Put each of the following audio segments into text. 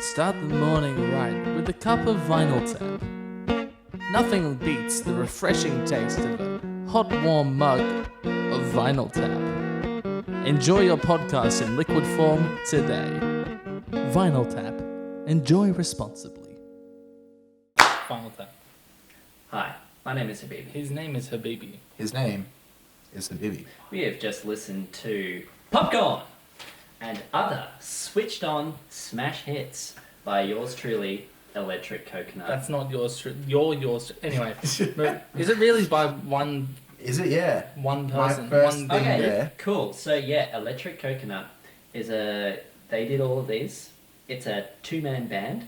Start the morning right with a cup of Vinyl Tap. Nothing beats the refreshing taste of a hot, warm mug of Vinyl Tap. Enjoy your podcast in liquid form today. Vinyl Tap. Enjoy responsibly. Vinyl Tap. Hi, my name is Habibi. His name is Habibi. His name is Habibi. We have just listened to Popcorn and other switched on smash hits by yours truly, Electric Coconut. That's not yours. Yours. Anyway, is it really by one? Is it? Yeah. One person. My first one thing Okay, there. cool. So yeah, Electric Coconut is they did all of these. It's a two-man band.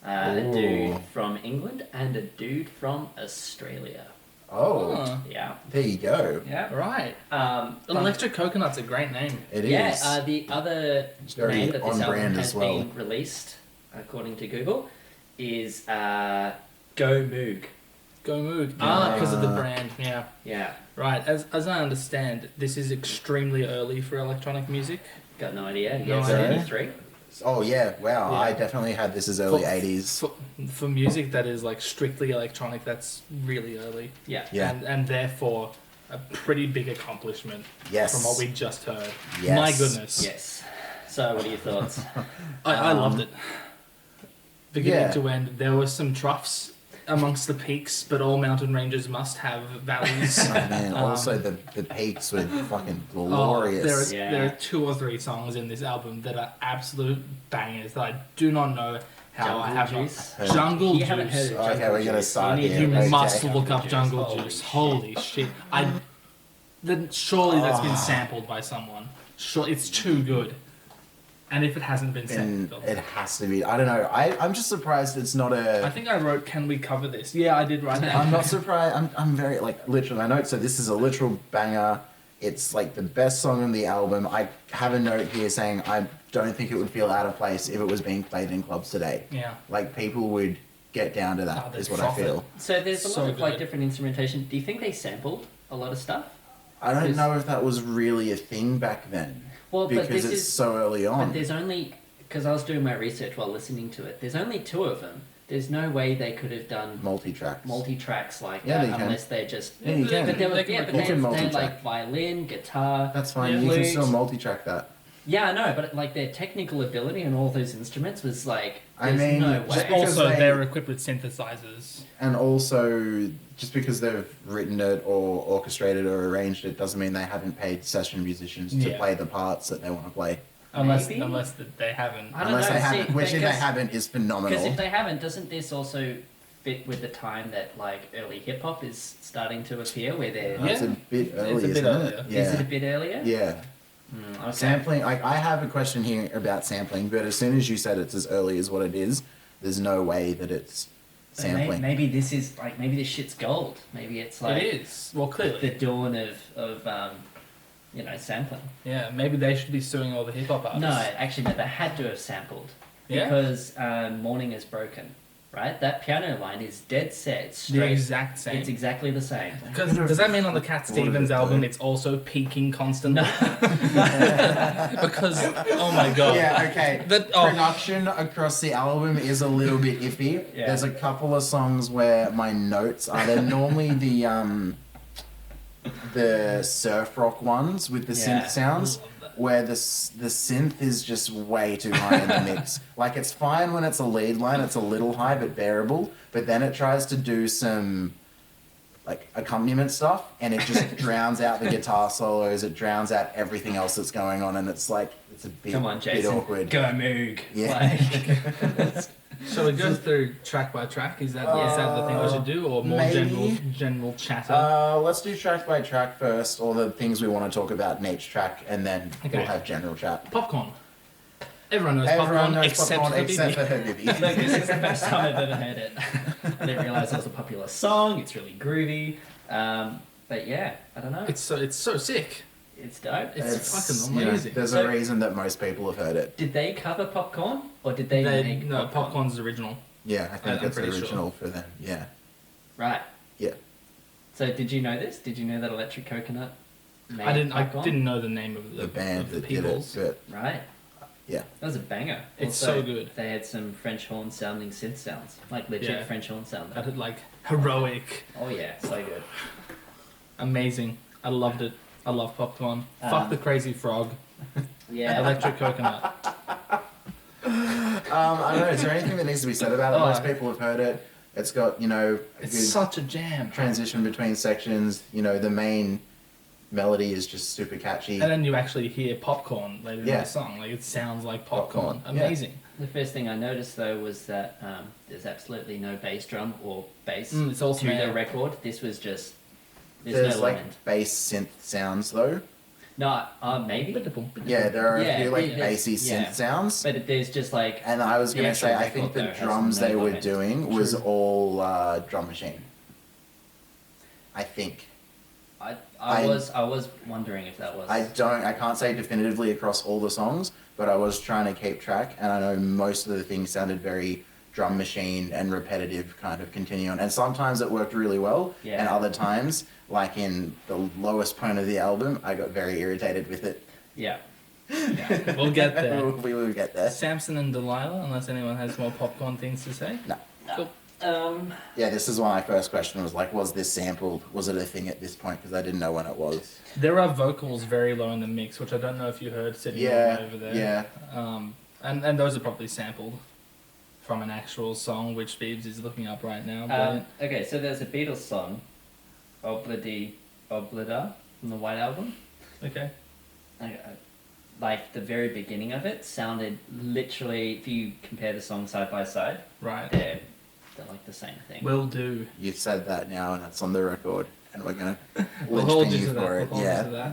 A Ooh. dude from England and a dude from Australia. Oh, Yeah. there you go. Yeah. Right. Um, Electric Coconut's a great name. It is. Yeah, the other It's very name that this on album brand has as well. been released, according to Google, is Go Moog. Go Moog. Ah. Because of the brand. Yeah. Yeah, Right. As I understand, this is extremely early for electronic music. got no idea. No Yeah, it's idea. 83. Oh yeah. Wow. Yeah. I definitely had this as early For- '80s. For music that is like strictly electronic, that's really early. Yeah. Yeah. And therefore a pretty big accomplishment Yes. from what we just heard. Yes. My goodness. Yes. So, what are your thoughts? I loved it. Beginning yeah. to end, there were some troughs amongst the peaks, but all mountain ranges must have valleys. Oh, man. Also, the peaks were fucking glorious. Yeah. There are 2 or 3 songs in this album that are absolute bangers that I do not know how I have Jungle Juice? not. Jungle You haven't Juice. heard it. Okay, Jungle we're gonna Juice. start need here. You to listen to must Jungle look up Jungle Holy Juice. shit. Holy shit! Surely that's been sampled by someone. Sure, it's too good. And if it hasn't been And sampled, it has to be. I don't know. I'm just surprised it's not I a. think I wrote, "Can we cover this?" Yeah, I did write that. I'm not surprised. I'm very like literally. I know. So this is a literal banger. It's like the best song on the album. I have a note here saying I don't think it would feel out of place if it was being played in clubs today. Yeah. Like people would get down to that. they'd Is what I froth it. feel. So, there's a So lot of like good. different instrumentation. Do you think they sampled a lot of stuff? I don't Because- know if that was really a thing back then. Well, but because this it's is. so early But on. there's only. Because I was doing my research while listening to it. There's only 2 of them. There's no way they could have done Multi-tracks. multi-tracks like Yeah, that they can. unless they're just. Yeah, you can. But they were, They can yeah, but record. they, You can they had multi-track. like violin, guitar. That's fine. Yeah. You can flute. still multi-track that. Yeah, I know, but like their technical ability and all those instruments was like. I There's mean, no just way. because Also, they- they're equipped with synthesizers. And also, just because they've written it or orchestrated or arranged it doesn't mean they haven't paid session musicians to Yeah. play the parts that they want to play. Unless Maybe? they haven't. I don't Unless know, they see, haven't, which if they because- haven't is phenomenal. Because if they haven't, doesn't this also fit with the time that like early hip hop is starting to appear, where they're Yeah. It's a bit early, It's a bit isn't earlier. it? is it a Yeah. bit earlier? Yeah. Okay. Sampling, I have a question here about sampling, but as soon as you said it's as early as what it is, there's no way that it's But sampling. Maybe this is like maybe this shit's gold. Maybe it's like It is. Well, the clearly. dawn of sampling. Yeah, maybe they should be suing all the hip hop artists. No, actually, no, they had to have sampled Yeah? because Morning is Broken, right? That piano line is dead set, it's The straight. exact same. It's exactly the same. Because does that mean on the Cat What did Stevens it album do? it's also peaking constantly? No. Because oh my god. Yeah, okay. That- oh. Production across the album is a little bit iffy. Yeah. There's a couple of songs where my notes are they're normally the surf rock ones with the Yeah. synth sounds where the synth is just way too high in the mix. Like it's fine when it's a lead line, it's a little high but bearable, but then it tries to do some like accompaniment stuff and it just drowns out the guitar solos, it drowns out everything else that's going on and it's like it's a bit, Come on, bit Jason. awkward. Go Moog. Yeah. Like, Shall we go through track by track? Is that the thing we should do, or more maybe. general chatter? Let's do track by track first, or the things we want to talk about in each track, and then Okay. we'll have general chat. Popcorn. Everyone knows Everyone popcorn knows except popcorn the except baby. for her baby. Look, this is the first time I've ever heard it. I didn't realise it was a popular song. It's really groovy. But yeah, I don't know. It's so sick. It's dope. It's fucking you know, amazing. there's So- a reason that most people have heard it. Did they cover Popcorn or did they make No, Popcorn? popcorn's original. Yeah, I think I'm it's the pretty sure. original for them. Yeah. Right. Yeah. So did you know this? Did you know that Electric Coconut made I Popcorn? didn't know the name of The band of the that did it, peoples. but Right. Yeah. That was a banger. It's Also, so good. They had some French horn sounding synth sounds, like legit Yeah. French horn sound. That had like heroic, Oh yeah, so good. amazing. I loved it. I love popcorn. Fuck the crazy frog. Yeah. Electric coconut. I don't know. Is there anything that needs to be said about it? Oh. Most people have heard it. It's got, a It's good such a jam. transition between sections. The main melody is just super catchy. And then you actually hear popcorn later in Yeah. the song. Like it sounds like popcorn. Popcorn, yeah. Amazing. The first thing I noticed though was that there's absolutely no bass drum or bass It's all to snare. the record. This was just There's no like land. bass synth sounds though. No, maybe. Yeah, there are Yeah, a few like yeah, bassy yeah. synth sounds. But there's just like And I was the going to say, actual I think record, the though, has drums no they were comment. doing was True. all drum machine. I think. I I- was wondering if that was. I can't say definitively across all the songs, but I was trying to keep track, and I know most of the things sounded very drum machine and repetitive, kind of continue on. And sometimes it worked really well, Yeah. and other times, like in the lowest point of the album, I got very irritated with it. Yeah. Yeah, we'll get there. We will get there. Samson and Delilah, unless anyone has more popcorn things to say. No. Cool. Yeah, this is why my first question was like, was this sampled? Was it a thing at this point? Because I didn't know when it was. There are vocals very low in the mix, which I don't know if you heard sitting over there. Yeah. And those are probably sampled from an actual song, which Beebs is looking up right now. Brilliant. Okay, so there's a Beatles song, Oblida, from the White Album. Okay. Like the very beginning of it sounded literally, if you compare the songs side by side, Right. they're like the same thing. Will do. You've said that now, and it's on the record, and we're gonna We'll hold lynch you to you that. for We'll it. hold you Yeah. to that.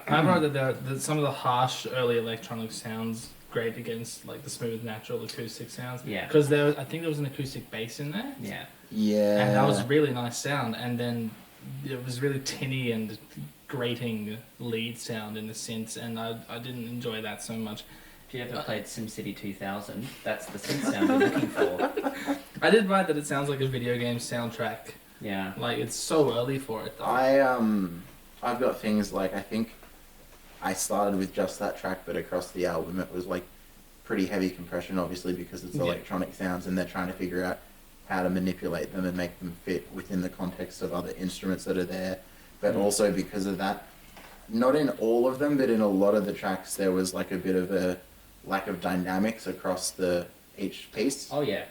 I've heard that some of the harsh early electronic sounds great against like the smooth natural acoustic sounds. Yeah. Because I think there was an acoustic bass in there. Yeah. Yeah. And that was really nice sound. And then it was really tinny and grating lead sound in the synths, and I didn't enjoy that so much. If you ever played SimCity 2000, that's the synth sound you're looking for. I did write that it sounds like a video game soundtrack. Yeah. Like it's so early for it though. I've got things like, I think I started with just that track, but across the album it was like pretty heavy compression, obviously because it's Yeah. electronic sounds, and they're trying to figure out how to manipulate them and make them fit within the context of other instruments that are there. But also because of that, not in all of them, but in a lot of the tracks, there was like a bit of a lack of dynamics across each piece. Oh yeah.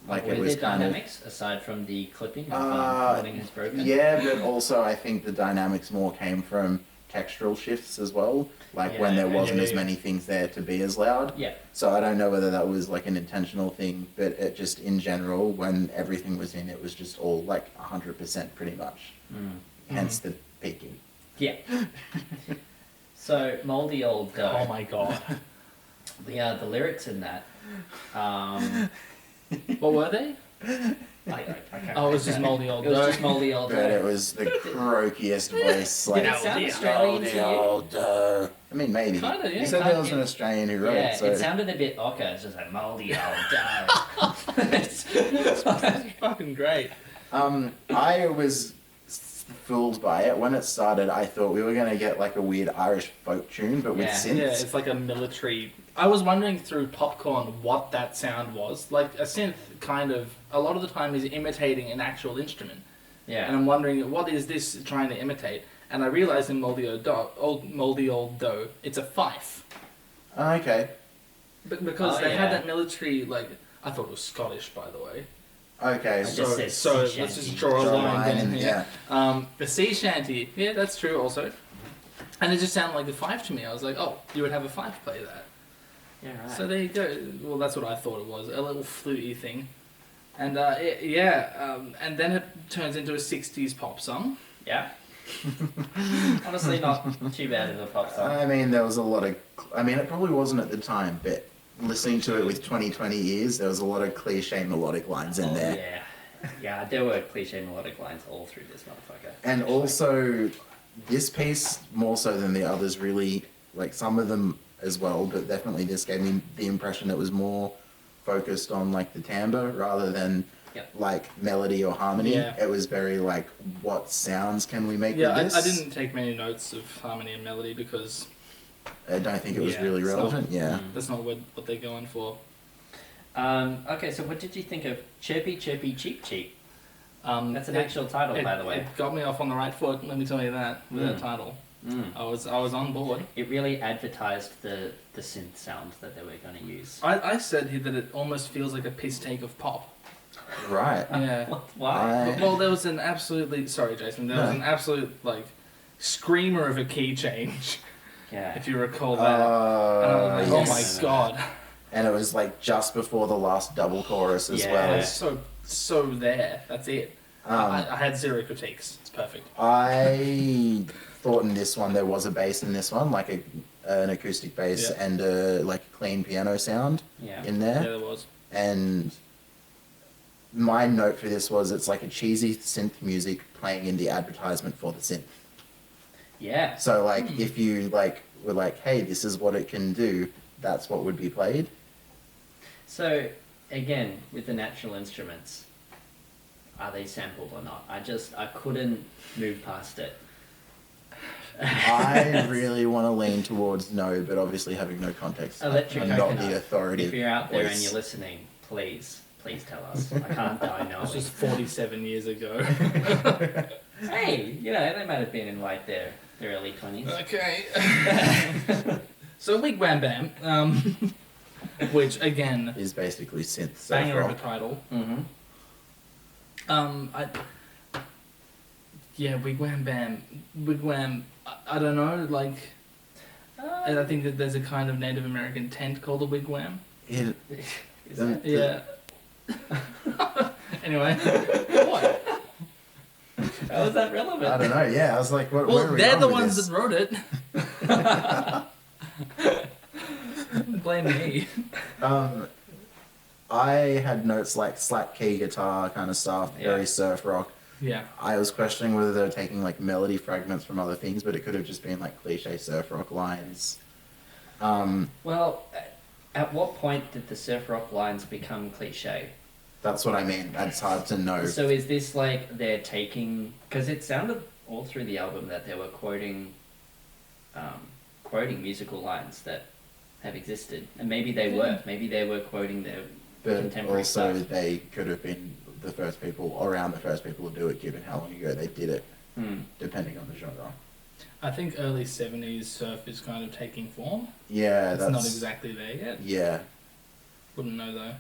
Like Were it was there kind dynamics aside from the clipping of Nothing Has Broken? Yeah, but also I think the dynamics more came from textural shifts as well. Like when there wasn't as many things there to be as loud. Yeah. So I don't know whether that was like an intentional thing, but it just in general, when everything was in, it was just all like 100% pretty much. Hence the peaking. Yeah. So Mouldy Old Dough. Oh my god. The lyrics in that. What were they? I can't Oh, it was just remember. Mouldy Old It was Dough. just Mouldy Old But it Dough. was the croakiest voice. Like, Did it sound Australian to you? old Dough. I mean, maybe. Kinda, yeah. You said there was an Australian who wrote Yeah, it, so... it sounded a bit ochre. It's just like Mouldy Old Dough. That's fucking great. I was fooled by it. When it started, I thought we were going to get like a weird Irish folk tune, but with Yeah. synths. Yeah, it's like a military. I was wondering through Popcorn what that sound was. Like a synth, kind of. A lot of the time is imitating an actual instrument, and Yeah. I'm wondering what is this trying to imitate. And I realized in Mouldy Old Dough, it's a fife. Okay. But because Oh, they had yeah. that military, like I thought it was Scottish, by the way. Okay. I So just said So sea let's shanty. just draw a draw a line line down and- here. The sea shanty, yeah, that's true also. And it just sounded like a fife to me. I was like, oh, you would have a fife play that. Yeah, right. So there you go. Well, that's what I thought it was, a little fluty thing. And and then it turns into a 60s pop song. Yeah. Honestly, not too bad of a pop song. I mean, there was a lot of... I mean, it probably wasn't at the time, but listening to it with 20 years, there was a lot of cliche melodic lines in there. Yeah. Yeah, there were cliche melodic lines all through this motherfucker. And also, this piece, more so than the others, really, like some of them as well, but definitely this gave me the impression it was more focused on like the timbre rather than Yep. like melody or harmony. Yeah. It was very like, what sounds can we make Yeah, with this? I didn't take many notes of harmony and melody because I don't think it was Yeah, really it's not. relevant. Yeah. That's not what they're going for. Okay, so what did you think of Chirpy, Chirpy, Cheep, Cheep? That's an actual title, by the way. It got me off on the right foot. Let me tell you that with that Mm. title. Mm. I was on board. It really advertised the synth sound that they were going to use. I said here that it almost feels like a piss take of pop. Right. Yeah. Why? Well, there was an absolutely sorry, Jason. There was an absolute like screamer of a key change, Yeah. if you recall that. And I was like, yes. oh my god. And it was like just before the last double chorus as Yeah. It well. was so there. That's it. I had zero critiques. It's perfect. I thought in this one there was a bass in this one, like an acoustic bass Yeah. and a like clean piano sound Yeah. in Yeah, there. there was. And my note for this was it's like a cheesy synth music playing in the advertisement for the synth. Yeah. So like if you like were like, hey, this is what it can do, that's what would be played. So, again, with the natural instruments, are they sampled or not? I couldn't move past it. I really want to lean towards no, but obviously having no context, Electric I'm not Coconut. the authority. If you're out there and voice. you're listening, please tell us. I can't die It was knowing. just 47 years ago. Hey, you know, they might have been in like their early 20s. Okay. So Wig Wam Bam, which again, Is basically synth surf banger of a rock. title. Mm-hmm. Wig Wam Bam, Wig Wam. I don't know. Like, and I think that there's a kind of Native American tent called a Wig Wam. It, Is the- that- Yeah. Anyway, what? How is that relevant? I don't know. Yeah, I was like, what? where Well, are we they're going the with ones this? that wrote it. Blame me. I had notes like slack key guitar kind of stuff, Yeah. very surf rock. Yeah. I was questioning whether they were taking like melody fragments from other things, but it could have just been like cliche surf rock lines. Well, at what point did the surf rock lines become cliche? That's what I mean. It's hard to know. So is this like they're taking... Because it sounded all through the album that they were quoting musical lines that have existed. And maybe they were. Maybe they were quoting their But contemporary also stuff. they could have been the first people, around the first people to do it, given how long ago they did it, Hmm. depending on the genre. I think early 70s surf is kind of taking form. Yeah, It's that's not exactly there yet. Yeah. Wouldn't know though.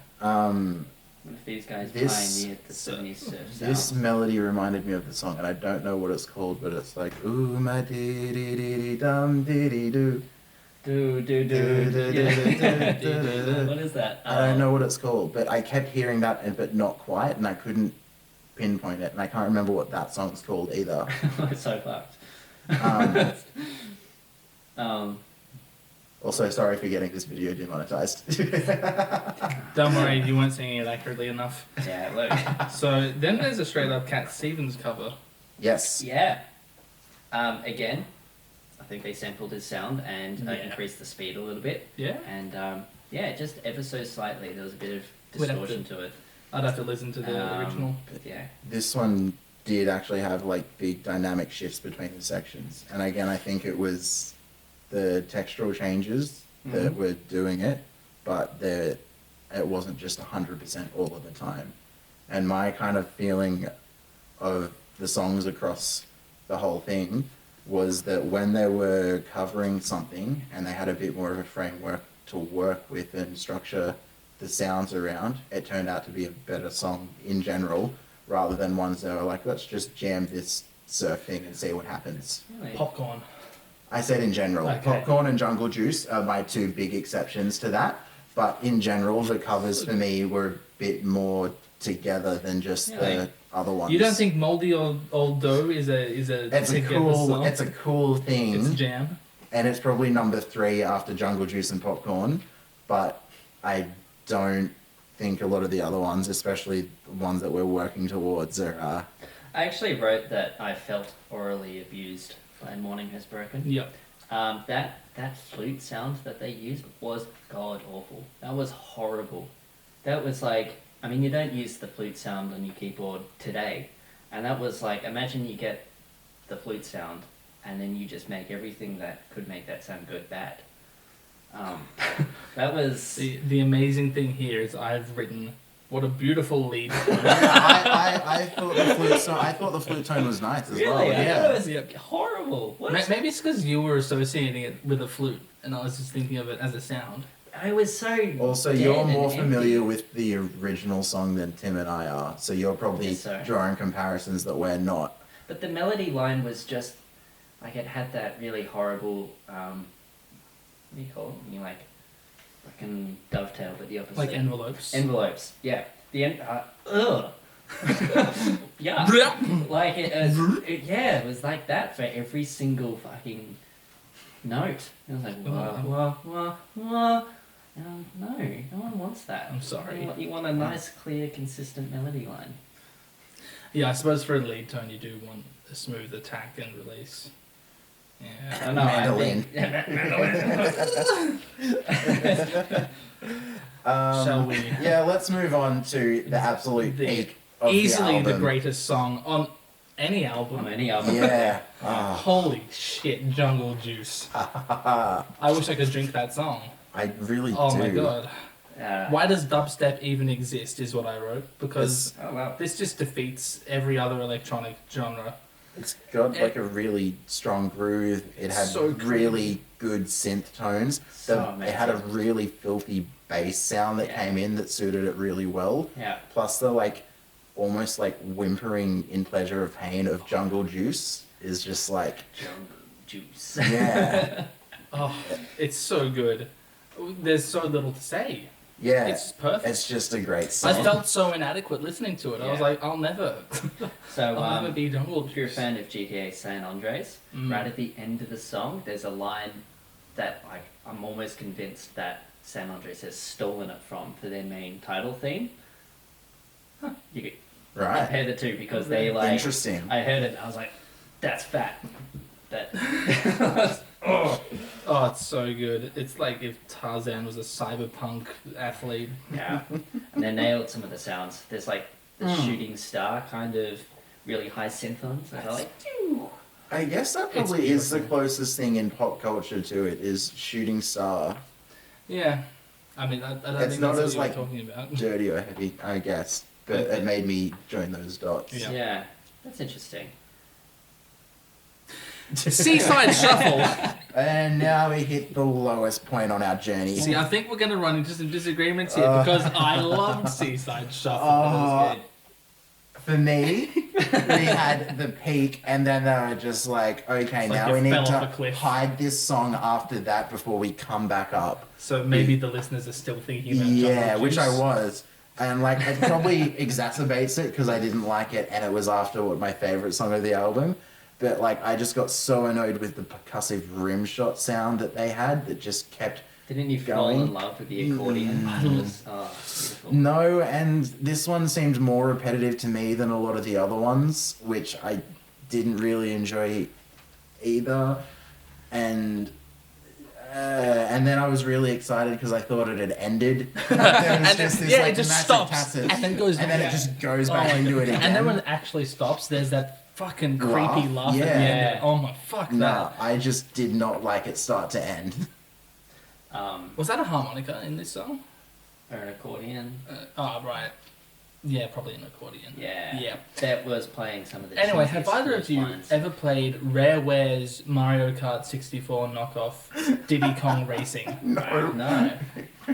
What if these guys This- pioneered the 70s surf This sound? melody reminded me of the song, and I don't know what it's called, but it's like ooh my dee dee dee dee dum dee dee doo. Do. What is that? I don't know what it's called, but I kept hearing that, but not quite, and I couldn't pinpoint it, and I can't remember what that song's called either. We're so fucked. Also, sorry for getting this video demonetized. Don't worry, you weren't singing it accurately enough. Yeah, look. So then there's a straight up Cat Stevens cover. Yes. Yeah. Again, I think they sampled his sound and Yeah. increased the speed a little bit. Yeah. And yeah, just ever so slightly, there was a bit of We'd have distortion to it. I'd have to listen to the original. But yeah. This one did actually have like big dynamic shifts between the sections, and again, I think it was the textural changes that were doing it, but it wasn't just 100% all of the time. And my kind of feeling of the songs across the whole thing was that when they were covering something and they had a bit more of a framework to work with and structure the sounds around, it turned out to be a better song in general, rather than ones that were like, let's just jam this surf thing and see what happens. Really? Popcorn. I said in general. Okay. Popcorn and Jungle Juice are my two big exceptions to that. But in general, the covers for me were a bit more together than just Really? the other ones. You don't think Mouldy Old Dough is a it's a together cool song? it's a cool thing, It's a jam. and it's probably number 3 after Jungle Juice and Popcorn. But I don't think a lot of the other ones, especially the ones that we're working towards, are. I actually wrote that I felt orally abused by Morning Has Broken. Yep. That flute sound that they used was god awful. That was horrible. That was like, I mean, you don't use the flute sound on your keyboard today, and that was like, imagine you get the flute sound and then you just make everything that could make that sound good bad. That was The amazing thing here is I've written, what a beautiful lead. I thought the flute song, I thought the flute tone was nice as really. well. I thought Yeah. it was horrible. What? Maybe it's because you were associating it with a flute, and I was just thinking of it as a sound. I was so. Also, dead you're and more empty. familiar with the original song than Tim and I are, so you're probably Yes, sir. drawing comparisons that we're not. But the melody line was just like it had that really horrible. What do you call it? When you like fucking dovetail, but the opposite. Like envelopes. Envelopes. Yeah. The ugh. Yeah. Like it was like that for every single fucking note. It was like wah. No one wants that. I'm sorry. You want a nice, clear, consistent melody line. Yeah, I suppose for a lead tone you do want a smooth attack and release. Yeah. I know. Mandolin. Shall we? Yeah, let's move on to the absolute peak of Easily the the album. greatest song on any album. On any album. Yeah. Holy shit, Jungle Juice. I wish I could drink that song. I really Oh do. my god. Uh, Why does dubstep even exist is what I wrote. Because Oh wow. this just defeats every other electronic genre. It's got like a really strong groove. It had So clean. really good synth tones. So It had a amazing. really filthy bass sound that Yeah. came in that suited it really well. Yeah. Plus the like almost like whimpering in pleasure of pain of Jungle Juice is just like Jungle Juice. yeah. Oh, it's so good. There's so little to say. Yeah. It's perfect. It's just a great song. I felt so inadequate listening to it. I was Yeah. like, I'll never So I'll never be Jungle if you're a Juice. fan of GTA San Andreas, Mm. right at the end of the song, there's a line that like I'm almost convinced that San Andreas has stolen it from for their main title theme. You could Right. compare the two because they like. Interesting. I heard it. I was like, "That's fat." That. Oh, it's so good. It's like if Tarzan was a cyberpunk athlete. Yeah, and they nailed some of the sounds. There's like the shooting star kind of really high synth ones. I like. I guess that probably is the beautiful. closest thing in pop culture to it is Shooting Star. Yeah. I mean, I don't It's think not that's as, what like, you're talking about. Dirty or heavy, I guess. But it made me join those dots. Yeah. Yeah, that's interesting. Seaside Shuffle. And now we hit the lowest point on our journey. See, I think we're going to run into some disagreements here because I loved Seaside Shuffle. Oh, for me, we had the peak, and then they were just like, okay, It's like now you we need fell to off a cliff. hide this song after that before we come back up. So maybe the listeners are still thinking about Yeah, Jungle which I Juice. was. And like, it probably exacerbates it because I didn't like it, and it was after what my favorite song of the album. But like, I just got so annoyed with the percussive rim shot sound that they had that just kept. Didn't you fall Going? in love with the accordion? It was, beautiful. No, and this one seemed more repetitive to me than a lot of the other ones, which I didn't really enjoy either. And then I was really excited because I thought it had ended. There was And just this, yeah, like, it just massive stops passage, and then goes and then yeah. it just goes Oh back my into God. it again. And then when it actually stops, there's that fucking Laugh. creepy laugh Yeah. at the end. Yeah. Oh my fuck No, that. I just did not like it start to end. Was that a harmonica in this song? Or an accordion. Oh, right. Yeah, probably an accordion. Yeah. Yeah. That was playing some of the Anyway, cheesiest have either of blues you lines. ever played Rareware's Mario Kart 64 knockoff Diddy Kong Racing? No.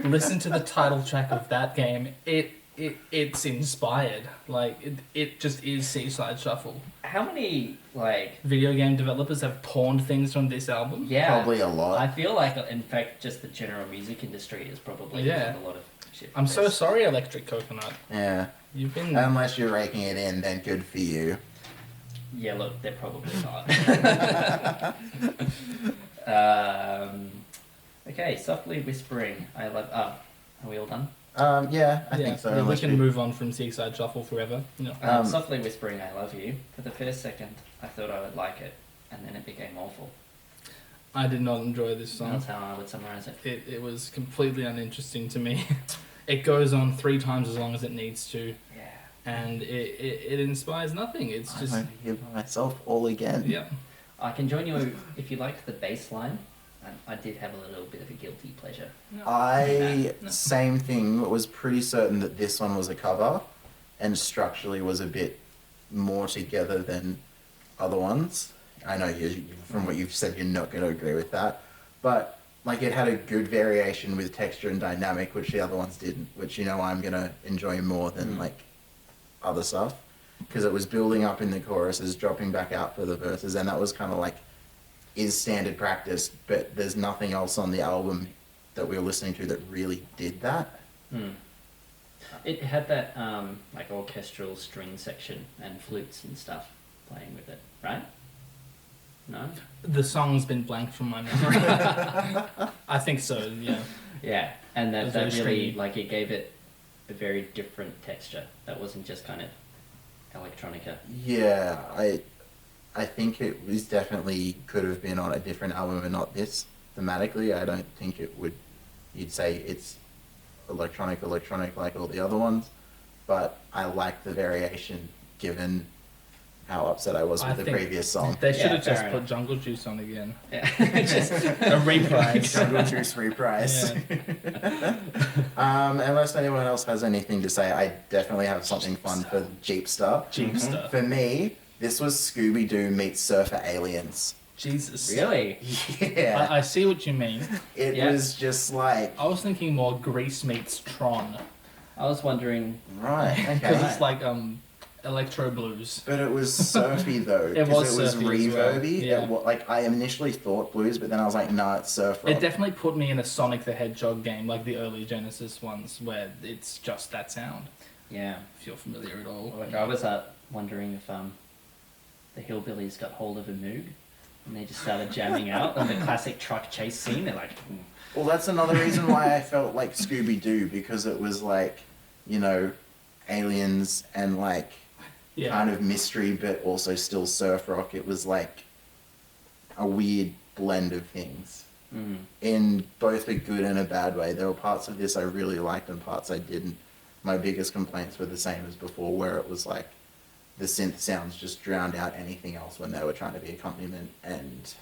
Listen to the title track of that game. It's inspired. Like, it just is Seaside Shuffle. How many, like... Video game developers have pawned things from this album. Yeah. Probably a lot. I feel like, in fact, just the general music industry is probably Yeah. doing a lot of shit. I'm so There's- sorry, Electric Coconut. Yeah. You've been... Unless you're raking it in, then good for you. Yeah, look, they're probably not. Okay, softly whispering. I love... are we all done? Yeah, I yeah, think so. we unless can you- move on from Seaside Shuffle forever. No. Softly whispering, I love you. For the first second, I thought I would like it, and then it became awful. I did not enjoy this song. That's how I would summarize it. It was completely uninteresting to me. It goes on 3 times as long as it needs to, Yeah. and it inspires nothing. It's I'm just over here by myself all again. yeah. I can join you if you liked the bass line. I did have a little bit of a guilty pleasure. Same thing, was pretty certain that this one was a cover and structurally was a bit more together than other ones. I know from what you've said, you're not going to agree with that. But like it had a good variation with texture and dynamic, which the other ones didn't, which I'm going to enjoy more than like other stuff. Because it was building up in the choruses, dropping back out for the verses, and that was kind of like is standard practice, but there's nothing else on the album that we were listening to that really did that. It had that like orchestral string section and flutes and stuff playing with it, right? No? The song's been blanked from my memory. I think so, yeah. Yeah, and It was that very really, stringy. like, it gave it a very different texture. That wasn't just kind of electronica. Yeah, I think it was definitely could have been on a different album and not this. Thematically, I don't think it would. You'd say it's electronic like all the other ones, but I like the variation given how upset I was with I the think previous song. They should Yeah, have just fair put enough. Jungle Juice on again. Yeah, just A reprise. Jungle Juice reprise. Unless anyone else has anything to say, I definitely have something fun for Jeepster. Jeepster. For me, this was Scooby-Doo meets Surfer Aliens. Jesus. really. Yeah. I see what you mean. It Yeah. was just like, I was thinking more Grease meets Tron. I was wondering. right, Because okay. it's like electro blues. But it was surfy though. It 'cause was it was surfy as well, reverby. yeah. Like I initially thought blues, but then I was like, no, it's surf rock. It definitely put me in a Sonic the Hedgehog game, like the early Genesis ones, where it's just that sound. Yeah. If you're familiar at all. Like, I was wondering if the hillbillies got hold of a Moog and they just started jamming out on the classic truck chase scene. They're like, Well, that's another reason why I felt like Scooby-Doo, because it was like, aliens and like Yeah. kind of mystery, but also still surf rock. It was like a weird blend of things in both a good and a bad way. There were parts of this I really liked and parts I didn't. My biggest complaints were the same as before, where it was like the synth sounds just drowned out anything else when they were trying to be accompaniment, and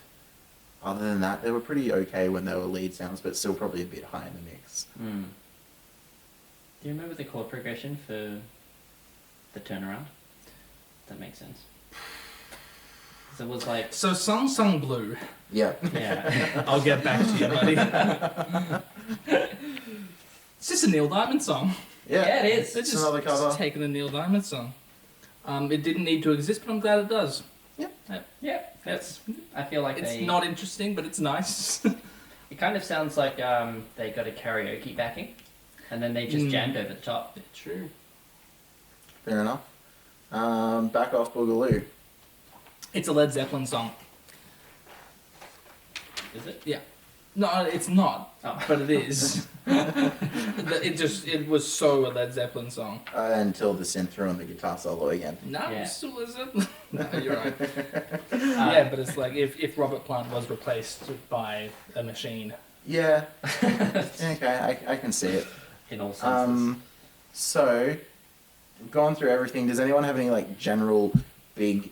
other than that, they were pretty okay when they were lead sounds, but still probably a bit high in the mix. Do you remember the chord progression for the turnaround? That makes sense. 'Cause it was like, So Song Blue. Yeah. yeah, I'll get back to you, buddy. It's just a Neil Diamond song. yeah, it is. They're It's just, another cover. just taking a Neil Diamond song. It didn't need to exist, but I'm glad it does. Yeah, that's. I feel like It's they. not interesting, but it's nice. It kind of sounds like they got a karaoke backing, and then they just jammed over the top. True. Fair enough. Back Off Boogaloo. It's a Led Zeppelin song. Is it? Yeah. No, it's not, Oh. but it is. It was so a Led Zeppelin song. Until the synth threw on the guitar solo again. No, Yeah. still is it? No, you're right. Yeah, but it's like if Robert Plant was replaced by a machine. Yeah. Okay, I can see it. In all senses. So, we've gone through everything. Does anyone have any like general big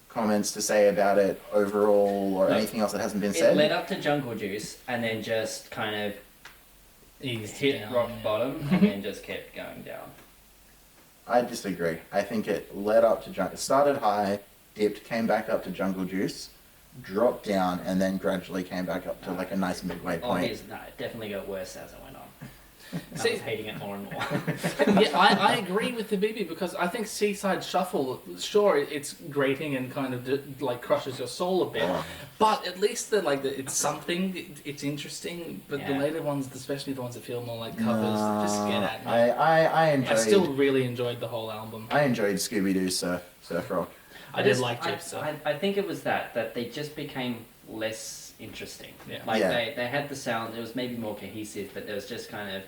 comments to say about it overall, or No. anything else that hasn't been It said? led up to Jungle Juice, and then just kind of Eased hit down, rock yeah. bottom, and then just kept going down. I disagree. I think it led up to Jungle. It started high, dipped, came back up to Jungle Juice, dropped down, and then gradually came back up to like a nice midway point. Obviously, no, it definitely got worse as it went on. I See- was hating it more and more. Yeah, I agree with the BB because I think Seaside Shuffle, sure, it's grating and kind of like crushes your soul a bit, but at least it's something, it's interesting. But the Yeah. later ones, especially the ones that feel more like covers, just get at me. I enjoyed. I still really enjoyed the whole album. I enjoyed Scooby-Doo surf rock. I did like I, Jeepster. I think it was that they just became less interesting. Yeah. Like Yeah. they had the sound, it was maybe more cohesive, but there was just kind of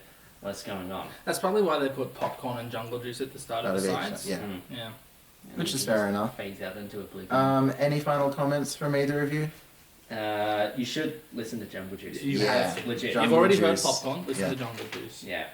less going on. That's probably why they put Popcorn and Jungle Juice at the start of the Start of each, sides. yeah. Yeah. And Which then is it fair just enough. Fades out into oblivion. Any final comments from either of you? You should listen to Jungle Juice. You Yeah. have Legit. Jungle You've already Juice. heard Popcorn, listen Yeah. to Jungle Juice. Yeah.